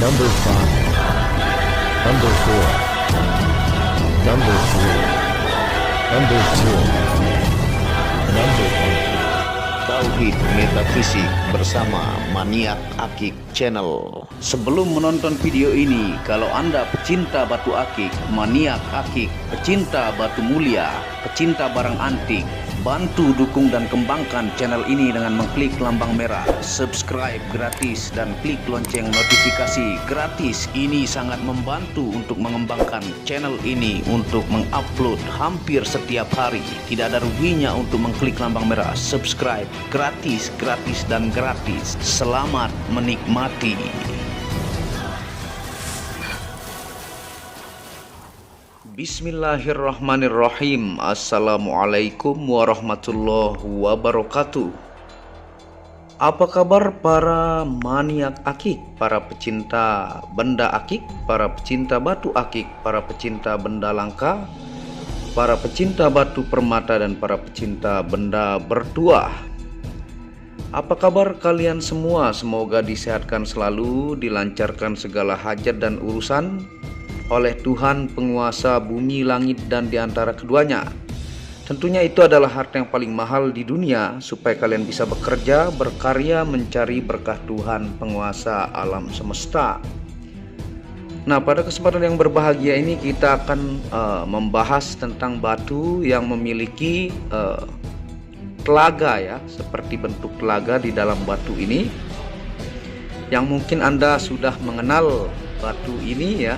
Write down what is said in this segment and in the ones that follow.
Number 5, Number 4, Number 3, Number 2, Number 1. Tauhid Metafisik bersama Maniak Akik Channel. Sebelum menonton video ini, kalau Anda pecinta batu akik, maniak akik, pecinta batu mulia, pecinta barang antik, bantu dukung dan kembangkan channel ini dengan mengklik lambang merah, subscribe gratis dan klik lonceng notifikasi gratis. Ini sangat membantu untuk mengembangkan channel ini untuk mengupload hampir setiap hari. Tidak ada ruginya untuk mengklik lambang merah, subscribe gratis dan gratis. Selamat menikmati. Bismillahirrahmanirrahim. Assalamualaikum warahmatullahi wabarakatuh. Apa kabar para maniak akik, para pecinta benda akik, para pecinta batu akik, para pecinta benda langka, para pecinta batu permata, dan para pecinta benda bertuah? Apa kabar kalian semua? Semoga disehatkan selalu, dilancarkan segala hajat dan urusan oleh Tuhan penguasa bumi, langit, dan diantara keduanya. Tentunya itu adalah harta yang paling mahal di dunia, supaya kalian bisa bekerja, berkarya, mencari berkah Tuhan penguasa alam semesta. Nah, pada kesempatan yang berbahagia ini kita akan membahas tentang batu yang memiliki telaga, ya, seperti bentuk telaga di dalam batu ini, yang mungkin Anda sudah mengenal batu ini, ya,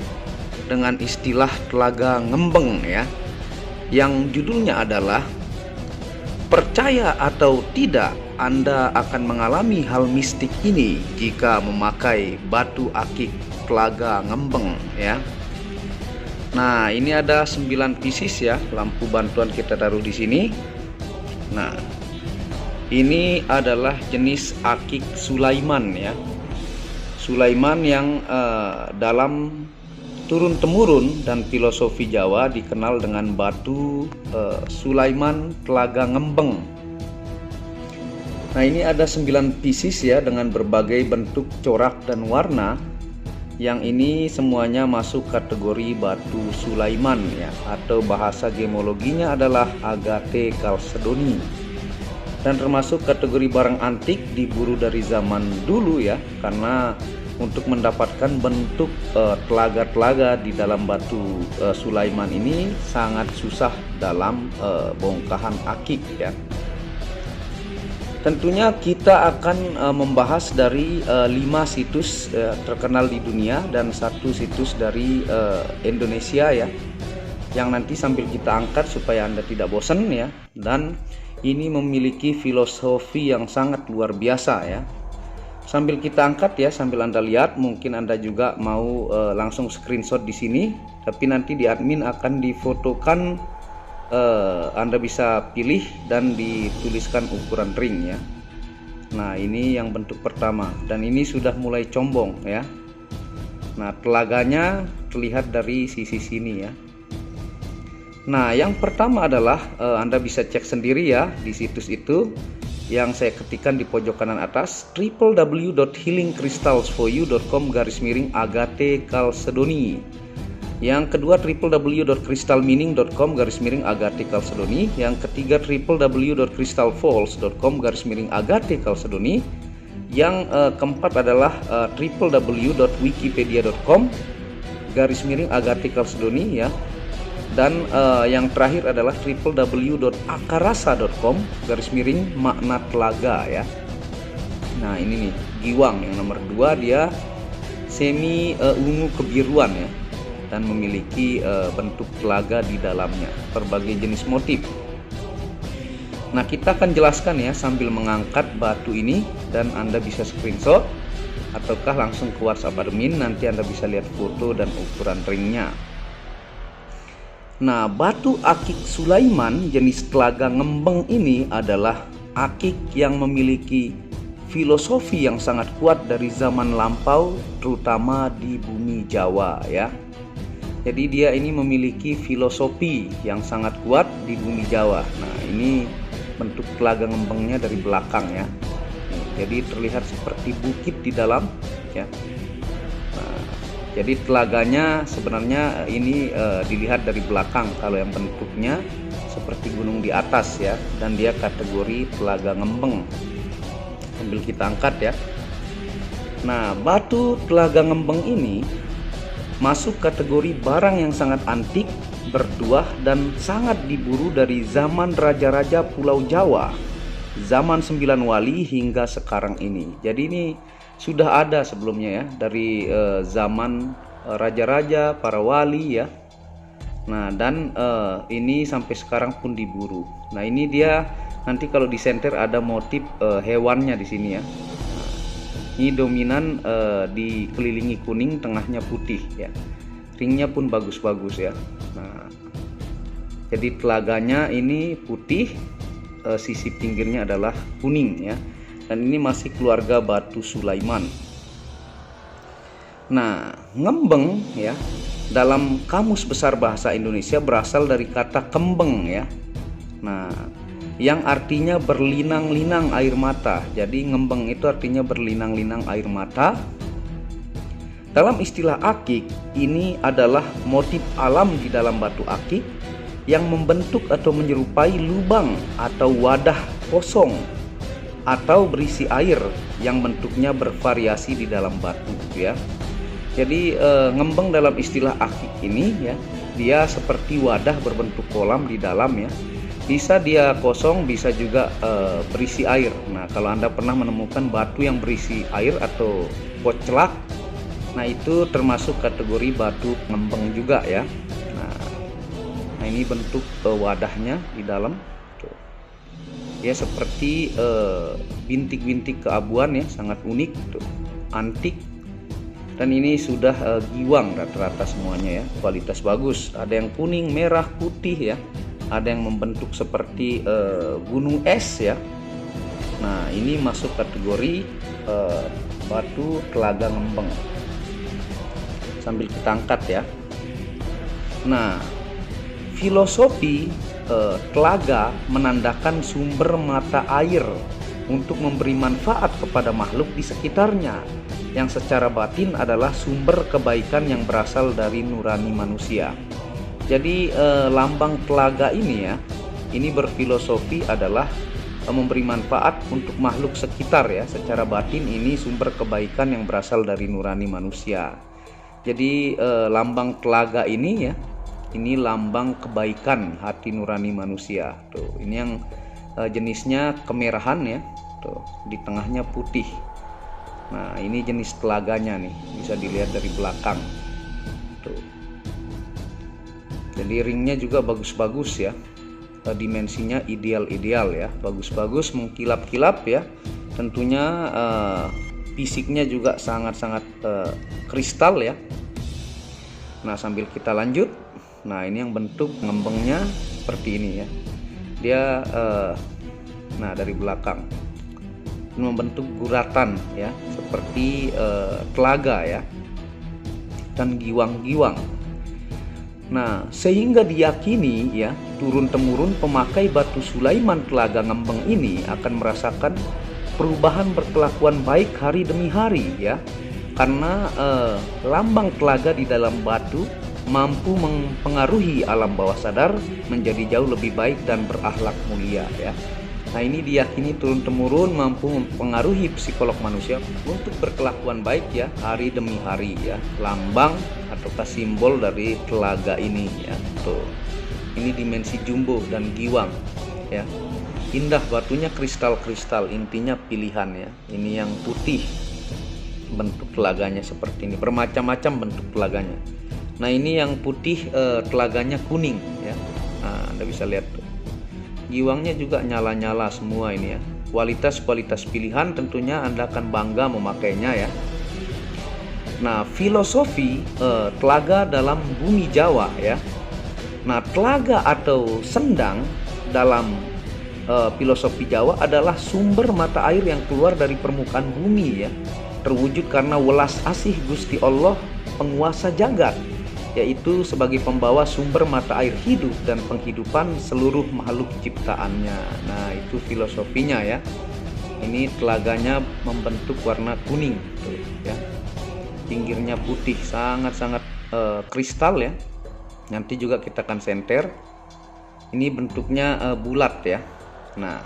dengan istilah telaga ngembeng, ya, yang judulnya adalah percaya atau tidak Anda akan mengalami hal mistik ini jika memakai batu akik telaga ngembeng, ya. Nah, ini ada 9 pieces, ya, lampu bantuan kita taruh di sini. Nah, ini adalah jenis akik Sulaiman, ya. Sulaiman yang dalam turun-temurun dan filosofi Jawa dikenal dengan batu Sulaiman telaga ngembeng. Nah, ini ada 9 pieces, ya, dengan berbagai bentuk, corak, dan warna. Yang ini semuanya masuk kategori batu Sulaiman, ya, atau bahasa gemologinya adalah Agate Chalcedony, dan termasuk kategori barang antik diburu dari zaman dulu, ya, karena untuk mendapatkan bentuk telaga-telaga di dalam batu Sulaiman ini sangat susah dalam bongkahan akik, ya. Tentunya kita akan membahas dari 5 situs terkenal di dunia dan 1 situs dari Indonesia, ya, yang nanti sambil kita angkat supaya Anda tidak bosan, ya. Dan ini memiliki filosofi yang sangat luar biasa, ya. Sambil kita angkat, ya, sambil Anda lihat, mungkin Anda juga mau langsung screenshot di sini, tapi nanti di admin akan difotokan, Anda bisa pilih dan dituliskan ukuran ring, ya. Nah, ini yang bentuk pertama, dan ini sudah mulai combong, ya. Nah, telaganya terlihat dari sisi sini, ya. Nah, yang pertama adalah Anda bisa cek sendiri, ya, di situs itu yang saya ketikkan di pojok kanan atas, www.healingcrystals4u.com/Agate Chalcedony. Yang kedua, www.crystalmeaning.com/Agate Chalcedony. Yang ketiga, www.crystalfalls.com/Agate Chalcedony. Yang keempat adalah www.wikipedia.com/Agate Chalcedony, ya. Dan yang terakhir adalah www.akarasa.com/makna telaga, ya. Nah, ini nih giwang yang nomor 2, dia semi ungu kebiruan, ya, dan memiliki bentuk telaga di dalamnya, berbagai jenis motif. Nah, kita akan jelaskan, ya, sambil mengangkat batu ini, dan Anda bisa screenshot ataukah langsung ke WhatsApp admin, nanti Anda bisa lihat foto dan ukuran ringnya. Nah, batu akik Sulaiman jenis telaga ngembeng ini adalah akik yang memiliki filosofi yang sangat kuat dari zaman lampau, terutama di bumi Jawa, ya. Jadi dia ini memiliki filosofi yang sangat kuat di bumi Jawa. Nah, ini bentuk telaga ngembengnya dari belakang, ya. Jadi terlihat seperti bukit di dalam, ya. Nah, Jadi telaganya sebenarnya ini dilihat dari belakang. Kalau yang bentuknya seperti gunung di atas ya, dan dia kategori telaga ngembeng. Sambil kita angkat ya. Nah, batu telaga ngembeng ini masuk kategori barang yang sangat antik, bertuah, dan sangat diburu dari zaman raja-raja Pulau Jawa, zaman 9 wali hingga sekarang ini. Jadi ini sudah ada sebelumnya ya, dari zaman raja-raja, para wali ya. Nah, dan ini sampai sekarang pun diburu. Nah, ini dia nanti kalau disenter ada motif hewannya di sini ya. Nah, ini dominan dikelilingi kuning, tengahnya putih ya. Ringnya pun bagus-bagus ya. Nah, jadi telaganya ini putih, sisi pinggirnya adalah kuning ya. Dan ini masih keluarga batu Sulaiman. Nah, ngembeng ya, dalam Kamus Besar Bahasa Indonesia berasal dari kata kembeng ya. Nah, yang artinya berlinang-linang air mata. Jadi ngembeng itu artinya berlinang-linang air mata. Dalam istilah akik, ini adalah motif alam di dalam batu akik yang membentuk atau menyerupai lubang atau wadah kosong atau berisi air yang bentuknya bervariasi di dalam batu ya. Jadi ngembeng dalam istilah akik ini ya, dia seperti wadah berbentuk kolam di dalam ya. Bisa dia kosong, bisa juga berisi air. Nah, kalau Anda pernah menemukan batu yang berisi air atau pocelak, nah itu termasuk kategori batu ngembeng juga ya. Nah ini bentuk wadahnya di dalam. Ya seperti bintik-bintik keabuan ya, sangat unik tuh, antik. Dan ini sudah giwang rata-rata semuanya ya, kualitas bagus. Ada yang kuning, merah, putih ya. Ada yang membentuk seperti gunung es ya. Nah ini masuk kategori batu telaga ngembeng. Sambil kita angkat ya. Nah, filosofi telaga menandakan sumber mata air untuk memberi manfaat kepada makhluk di sekitarnya, yang secara batin adalah sumber kebaikan yang berasal dari nurani manusia. Jadi lambang telaga ini ya, ini berfilosofi adalah memberi manfaat untuk makhluk sekitar ya. Secara batin ini sumber kebaikan yang berasal dari nurani manusia. Jadi lambang telaga ini ya, ini lambang kebaikan hati nurani manusia. Tuh, ini yang jenisnya kemerahan ya. Tuh, di tengahnya putih. Nah, ini jenis telaganya nih, bisa dilihat dari belakang. Tuh. Jadi ringnya juga bagus-bagus ya. Dimensinya ideal-ideal ya, bagus-bagus, mengkilap-kilap ya. Tentunya fisiknya juga sangat-sangat kristal ya. Nah, sambil kita lanjut. Nah, ini yang bentuk ngembengnya seperti ini ya. Dia nah dari belakang membentuk guratan ya, seperti telaga ya, dan giwang-giwang. Nah, sehingga diyakini ya, turun-temurun pemakai batu Sulaiman telaga ngembeng ini akan merasakan perubahan berkelakuan baik hari demi hari ya. Karena lambang telaga di dalam batu mampu mempengaruhi alam bawah sadar menjadi jauh lebih baik dan berakhlak mulia ya. Nah, ini diyakini turun-temurun mampu mempengaruhi psikolog manusia untuk berkelakuan baik ya hari demi hari ya. Lambang ataukah simbol dari telaga ini ya. Tuh. Ini dimensi jumbo dan giwang ya. Indah batunya, kristal-kristal, intinya pilihan ya. Ini yang putih, bentuk telaganya seperti ini, bermacam-macam bentuk telaganya. Nah, ini yang putih telaganya kuning ya. Nah, Anda bisa lihat tuh. Giwangnya juga nyala-nyala semua ini ya. Kualitas-kualitas pilihan, tentunya Anda akan bangga memakainya ya. Nah, filosofi telaga dalam bumi Jawa ya. Nah, telaga atau sendang dalam filosofi Jawa adalah sumber mata air yang keluar dari permukaan bumi ya, terwujud karena welas asih Gusti Allah penguasa jagat, yaitu sebagai pembawa sumber mata air hidup dan penghidupan seluruh makhluk ciptaannya. Nah, itu filosofinya ya. Ini telaganya membentuk warna kuning tuh, ya. pinggirnya putih, sangat-sangat kristal ya. Nanti juga kita akan senter. Ini bentuknya bulat ya. Nah,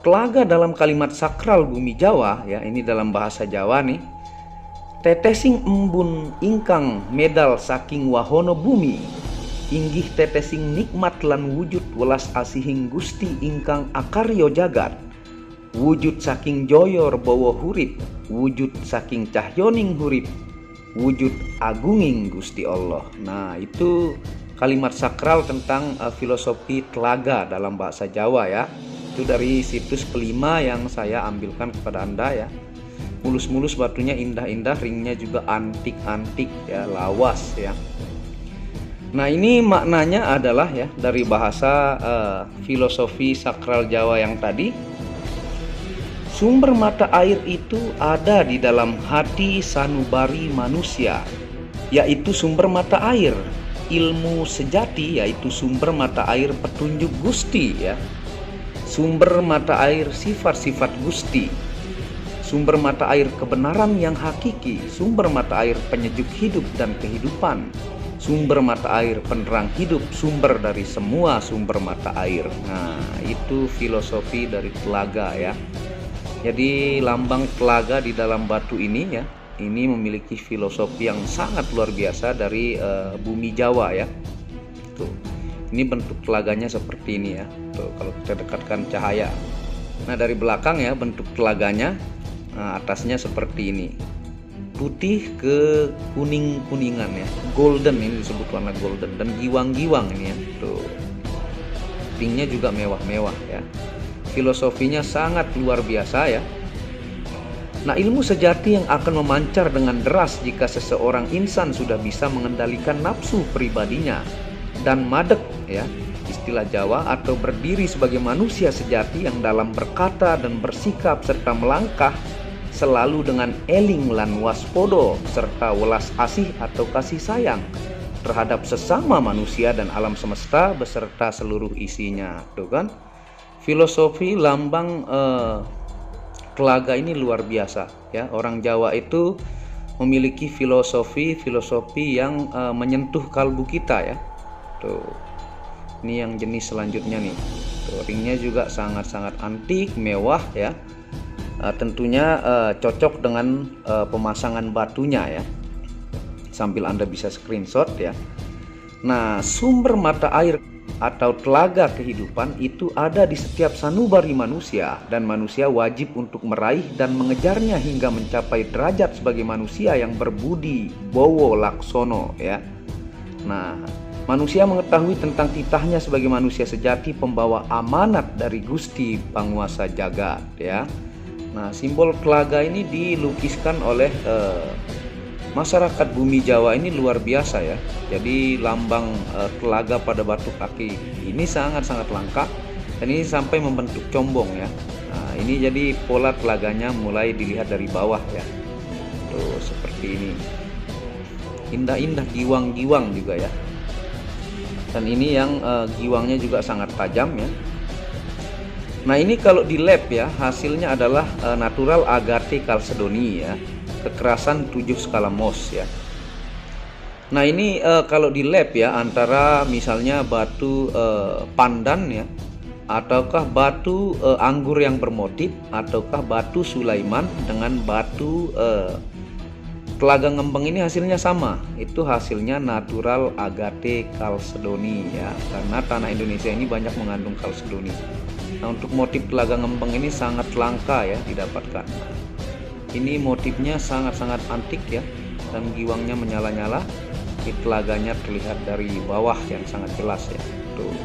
telaga dalam kalimat sakral bumi Jawa ya, ini dalam bahasa Jawa nih. Tetesing embun ingkang medal saking wahono bumi, inggih tetesing nikmat lan wujud welas asihing Gusti ingkang akaryo jagat, wujud saking joyo rebawa hurip, wujud saking cahyoning hurip, wujud agunging Gusti Allah. Nah, itu kalimat sakral tentang filosofi telaga dalam bahasa Jawa ya. Itu dari situs kelima yang saya ambilkan kepada Anda ya. Mulus-mulus, batunya indah-indah, ringnya juga antik-antik ya, lawas ya. Nah, ini maknanya adalah ya dari bahasa filosofi sakral Jawa yang tadi. Sumber mata air itu ada di dalam hati sanubari manusia, yaitu sumber mata air ilmu sejati, yaitu sumber mata air petunjuk Gusti ya. Sumber mata air sifat-sifat Gusti, sumber mata air kebenaran yang hakiki, sumber mata air penyejuk hidup dan kehidupan, sumber mata air penerang hidup, sumber dari semua sumber mata air. Nah, itu filosofi dari telaga ya. Jadi lambang telaga di dalam batu ini ya, ini memiliki filosofi yang sangat luar biasa dari bumi Jawa ya. Tuh, ini bentuk telaganya seperti ini ya. Tuh, kalau kita dekatkan cahaya. Nah, dari belakang ya bentuk telaganya. Nah, atasnya seperti ini, putih ke kuning-kuningan ya, golden, ini disebut warna golden, dan giwang-giwang ini ya. Tuh, ringnya juga mewah-mewah ya. Filosofinya sangat luar biasa ya. Nah, ilmu sejati yang akan memancar dengan deras jika seseorang insan sudah bisa mengendalikan nafsu pribadinya dan madek ya, istilah Jawa, atau berdiri sebagai manusia sejati yang dalam berkata dan bersikap serta melangkah selalu dengan eling lan waspodo serta welas asih atau kasih sayang terhadap sesama manusia dan alam semesta beserta seluruh isinya. Tuh kan, filosofi lambang telaga ini luar biasa ya. Orang Jawa itu memiliki filosofi yang menyentuh kalbu kita ya. Tuh, ini yang jenis selanjutnya nih. Tuh, ringnya juga sangat-sangat antik, mewah ya. Tentunya cocok dengan pemasangan batunya ya. Sambil Anda bisa screenshot ya. Nah, sumber mata air atau telaga kehidupan itu ada di setiap sanubari manusia, dan manusia wajib untuk meraih dan mengejarnya hingga mencapai derajat sebagai manusia yang berbudi bowo laksono ya. Nah, manusia mengetahui tentang titahnya sebagai manusia sejati, pembawa amanat dari Gusti Panguasa Jagat ya. Nah, simbol telaga ini dilukiskan oleh masyarakat bumi Jawa ini luar biasa ya. Jadi lambang telaga pada batu kaki ini sangat-sangat langka, dan ini sampai membentuk combong ya. Nah, ini jadi pola telaganya mulai dilihat dari bawah ya. Tuh, seperti ini. Indah-indah, giwang-giwang juga ya. Dan ini yang giwangnya juga sangat tajam ya. Nah, ini kalau di lab ya, hasilnya adalah natural agate chalcedony ya, kekerasan 7 skala Mohs ya. Nah, ini kalau di lab ya, antara misalnya batu pandan ya, ataukah batu anggur yang bermotif, ataukah batu Sulaiman dengan batu telaga ngembeng, ini hasilnya sama. Itu hasilnya natural agate chalcedony ya, karena tanah Indonesia ini banyak mengandung chalcedony. Nah, untuk motif telaga ngembeng ini sangat langka ya didapatkan. Ini motifnya sangat-sangat antik ya, dan giwangnya menyala-nyala. Di telaganya terlihat dari bawah yang sangat jelas ya. Tuh,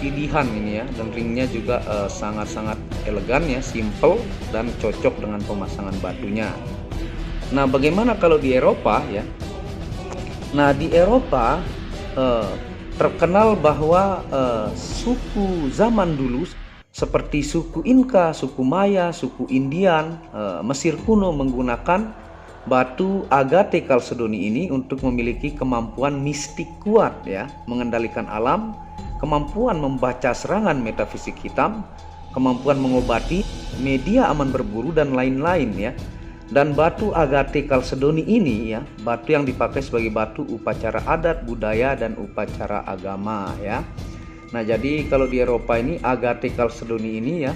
pilihan ini ya, dan ringnya juga sangat-sangat elegan ya, simple dan cocok dengan pemasangan batunya. Nah, bagaimana kalau di Eropa ya? Nah, di Eropa terkenal bahwa suku zaman dulu seperti suku Inka, suku Maya, suku Indian, Mesir kuno menggunakan batu agate chalcedony ini untuk memiliki kemampuan mistik kuat ya, mengendalikan alam, kemampuan membaca serangan metafisik hitam, kemampuan mengobati, media aman berburu, dan lain-lain ya. Dan batu Agate Chalcedony ini ya, batu yang dipakai sebagai batu upacara adat, budaya, dan upacara agama ya. Nah, jadi kalau di Eropa ini Agate Chalcedony ini ya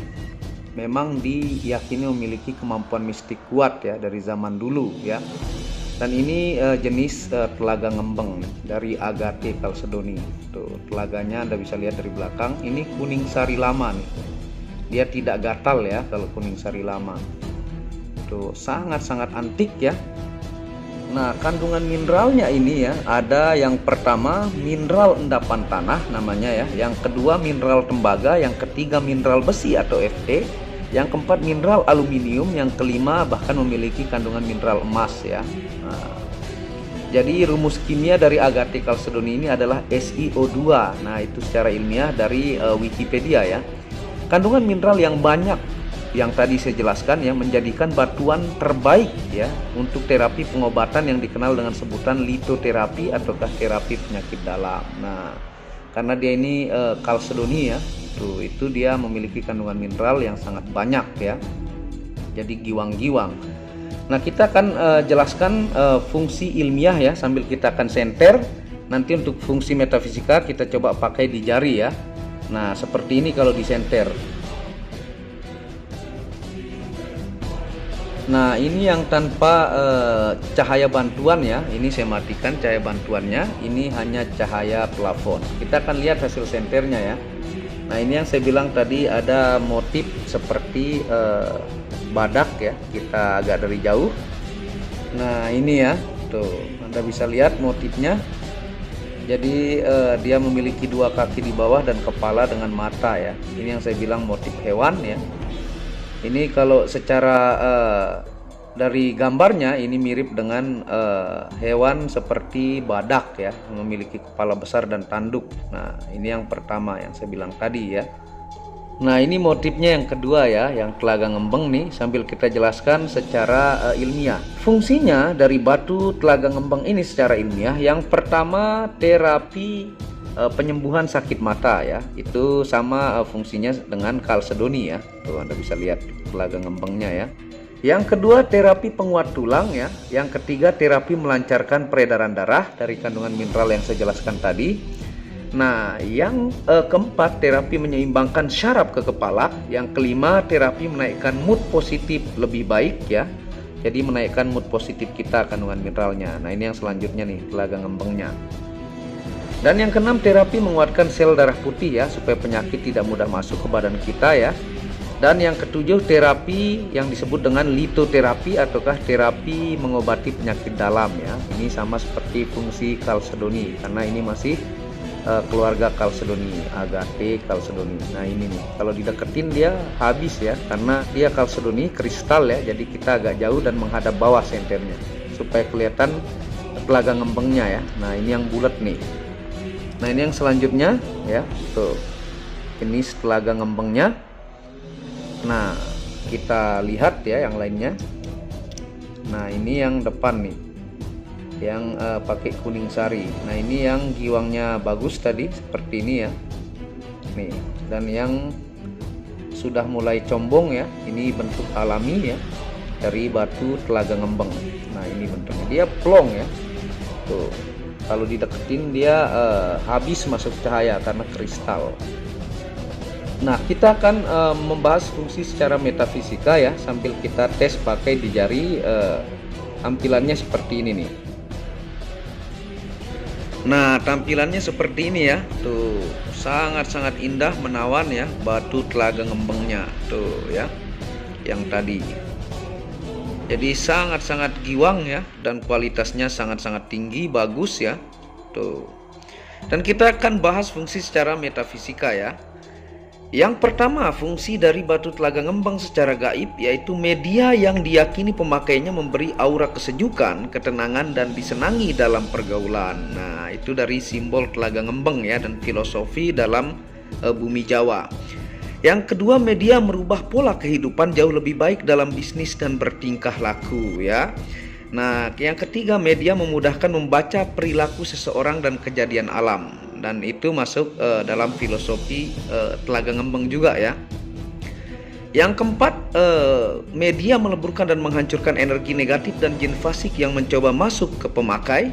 memang diyakini memiliki kemampuan mistik kuat ya dari zaman dulu ya. Dan ini jenis telaga ngembeng dari Agate Chalcedony. Tuh, telaganya Anda bisa lihat dari belakang. Ini kuning sari lama nih. Dia tidak gatal ya kalau kuning sari lama. Tuh, sangat-sangat antik ya. Nah, kandungan mineralnya ini ya, ada yang pertama mineral endapan tanah namanya ya, yang kedua mineral tembaga, yang ketiga mineral besi atau Fe, yang keempat mineral aluminium, yang kelima bahkan memiliki kandungan mineral emas ya. Nah, jadi rumus kimia dari Agate Chalcedony ini adalah SiO2. Nah, itu secara ilmiah dari Wikipedia ya. Kandungan mineral yang banyak yang tadi saya jelaskan yang menjadikan batuan terbaik ya untuk terapi pengobatan yang dikenal dengan sebutan litoterapi ataukah terapi penyakit dalam. Nah, karena dia ini Chalcedony ya, itu dia memiliki kandungan mineral yang sangat banyak ya. Jadi giwang-giwang. Nah, kita akan jelaskan fungsi ilmiah ya sambil kita akan senter. Nanti untuk fungsi metafisika kita coba pakai di jari ya. Nah, seperti ini kalau disenter. Nah, ini yang tanpa cahaya bantuan ya. Ini saya matikan cahaya bantuannya. Ini hanya cahaya plafon. Kita akan lihat hasil senternya ya. Nah, ini yang saya bilang tadi ada motif seperti badak ya. Kita agak dari jauh. Nah, ini ya. Tuh, Anda bisa lihat motifnya. Jadi dia memiliki dua kaki di bawah dan kepala dengan mata ya. Ini yang saya bilang motif hewan ya. Ini kalau secara dari gambarnya ini mirip dengan hewan seperti badak ya, memiliki kepala besar dan tanduk. Nah, ini yang pertama yang saya bilang tadi ya. Nah, ini motifnya yang kedua ya, yang telaga ngembeng nih, sambil kita jelaskan secara ilmiah. Fungsinya dari batu telaga ngembeng ini secara ilmiah, yang pertama terapi penyembuhan sakit mata ya, itu sama fungsinya dengan Chalcedony ya. Tuh, Anda bisa lihat telaga ngembengnya ya. Yang kedua terapi penguat tulang ya. Yang ketiga terapi melancarkan peredaran darah dari kandungan mineral yang saya jelaskan tadi. Nah, yang keempat terapi menyeimbangkan syaraf ke kepala. Yang kelima terapi menaikkan mood positif lebih baik ya. Jadi menaikkan mood positif kita kandungan mineralnya. Nah, ini yang selanjutnya nih, telaga ngembengnya. Dan yang keenam terapi menguatkan sel darah putih ya, supaya penyakit tidak mudah masuk ke badan kita ya. Dan yang ketujuh terapi yang disebut dengan litoterapi ataukah terapi mengobati penyakit dalam ya. Ini sama seperti fungsi Chalcedony karena ini masih keluarga Chalcedony, Agate Chalcedony. Nah, ini nih kalau dideketin dia habis ya, karena dia Chalcedony kristal ya. Jadi kita agak jauh dan menghadap bawah senternya supaya kelihatan telaga ngembengnya ya. Nah, ini yang bulat nih. Nah, ini yang selanjutnya ya, tuh ini telaga ngembengnya. Nah, kita lihat ya yang lainnya. Nah, ini yang depan nih, yang pakai kuning sari. Nah, ini yang giwangnya bagus tadi seperti ini ya. Nih, dan yang sudah mulai combong ya, ini bentuk alami ya dari batu telaga ngembeng. Nah, ini bentuknya dia plong ya. Tuh. Kalau dideketin dia habis masuk cahaya karena kristal. Nah, kita akan membahas fungsi secara metafisika ya, sambil kita tes pakai di jari. Tampilannya seperti ini nih. Nah, tampilannya seperti ini ya. Tuh, sangat-sangat indah menawan ya batu telaga ngembengnya. Tuh ya, yang tadi. Jadi sangat-sangat giwang ya, dan kualitasnya sangat-sangat tinggi, bagus ya. Tuh. Dan kita akan bahas fungsi secara metafisika ya. Yang pertama, fungsi dari batu telaga ngembeng secara gaib yaitu media yang diyakini pemakainya memberi aura kesejukan, ketenangan, dan disenangi dalam pergaulan. Nah, itu dari simbol telaga ngembeng ya, dan filosofi dalam bumi Jawa. Yang kedua, media merubah pola kehidupan jauh lebih baik dalam bisnis dan bertingkah laku ya. Nah, yang ketiga, media memudahkan membaca perilaku seseorang dan kejadian alam, dan itu masuk dalam filosofi telaga ngembeng juga ya. Yang keempat, media meleburkan dan menghancurkan energi negatif dan jin fasik yang mencoba masuk ke pemakai.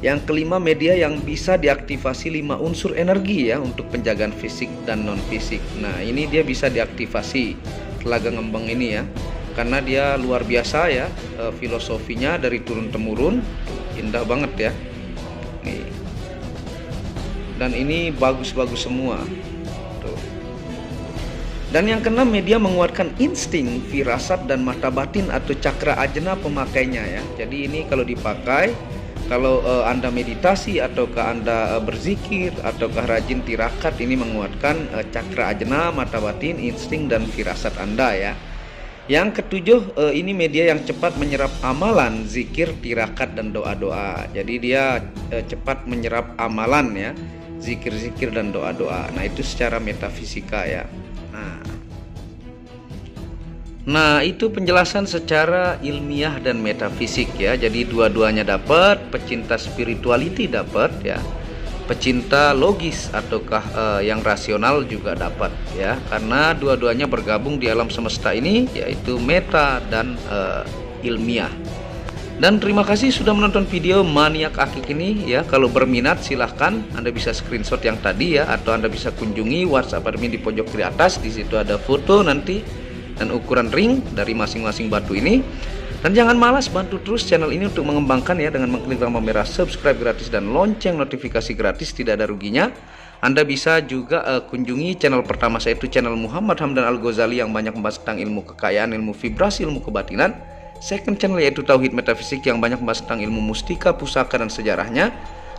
Yang kelima, media yang bisa diaktifasi 5 unsur energi ya untuk penjagaan fisik dan non fisik. Nah, ini dia bisa diaktifasi Telaga Ngembang ini ya, karena dia luar biasa ya, filosofinya dari turun temurun, indah banget ya. Nih. Dan ini bagus-bagus semua. Tuh. Dan yang keenam, media menguatkan insting, firasat dan mata batin atau cakra ajna pemakainya ya. Jadi ini kalau dipakai, kalau Anda meditasi ataukah Anda berzikir ataukah rajin tirakat, ini menguatkan cakra ajna, mata batin, insting dan firasat Anda ya. Yang ketujuh, ini media yang cepat menyerap amalan, zikir, tirakat dan doa-doa. Jadi dia cepat menyerap amalan ya, zikir-zikir dan doa-doa. Nah, itu secara metafisika ya. Nah, itu penjelasan secara ilmiah dan metafisik ya. Jadi dua-duanya dapat, pecinta spirituality dapat ya, pecinta logis ataukah yang rasional juga dapat ya, karena dua-duanya bergabung di alam semesta ini, yaitu meta dan ilmiah. Dan terima kasih sudah menonton video Maniak Akik ini ya. Kalau berminat silahkan Anda bisa screenshot yang tadi ya, atau Anda bisa kunjungi WhatsApp admin di pojok kiri atas. Di situ ada foto nanti dan ukuran ring dari masing-masing batu ini. Dan jangan malas, bantu terus channel ini untuk mengembangkan ya, dengan mengklik tombol merah subscribe gratis dan lonceng notifikasi gratis, tidak ada ruginya. Anda bisa juga kunjungi channel pertama saya, itu channel Muhammad Hamdan Al-Ghazali yang banyak membahas tentang ilmu kekayaan, ilmu vibrasi, ilmu kebatinan. Second channel yaitu Tauhid Metafisik yang banyak membahas tentang ilmu mustika, pusaka dan sejarahnya.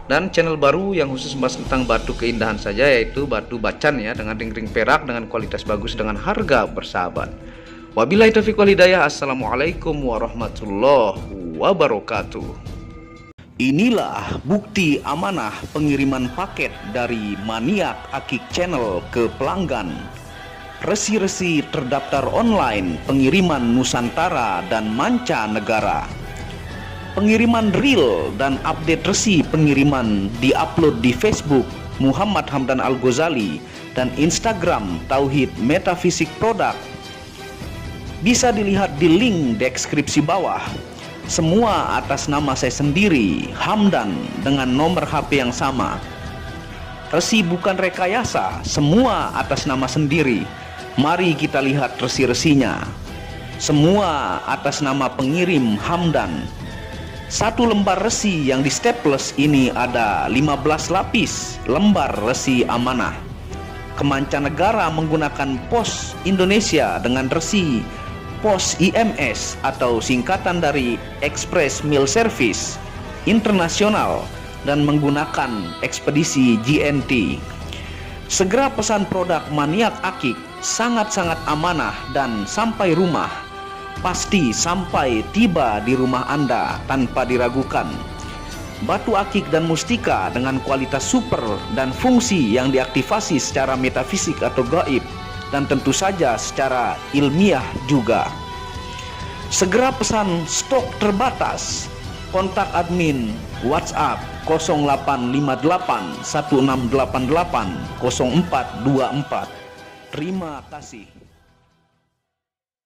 Dan channel baru yang khusus membahas tentang batu keindahan saja, yaitu batu bacan ya, dengan ring-ring perak dengan kualitas bagus dengan harga bersahabat. Wabillahi taufiq wal hidayah. Assalamualaikum warahmatullahi wabarakatuh. Inilah bukti amanah pengiriman paket dari Maniak Akik Channel ke pelanggan. Resi-resi terdaftar online pengiriman Nusantara dan mancanegara. Pengiriman real dan update resi pengiriman diupload di Facebook Muhammad Hamdan Al-Ghazali dan Instagram Tauhid Metafisik Produk. Bisa dilihat di link deskripsi bawah. Semua atas nama saya sendiri, Hamdan, dengan nomor HP yang sama. Resi bukan rekayasa, semua atas nama sendiri. Mari kita lihat resi-resinya. Semua atas nama pengirim Hamdan. Satu lembar resi yang di staples ini ada 15 lapis lembar resi amanah. Kemancanegara menggunakan pos Indonesia dengan resi pos IMS atau singkatan dari Express Mail Service Internasional dan menggunakan ekspedisi GNT. Segera pesan produk Maniak Akik, sangat-sangat amanah dan sampai rumah. Pasti sampai tiba di rumah Anda tanpa diragukan. Batu akik dan mustika dengan kualitas super dan fungsi yang diaktifasi secara metafisik atau gaib, dan tentu saja secara ilmiah juga. Segera pesan, stok terbatas. Kontak admin WhatsApp 0858 1688 0424. Terima kasih.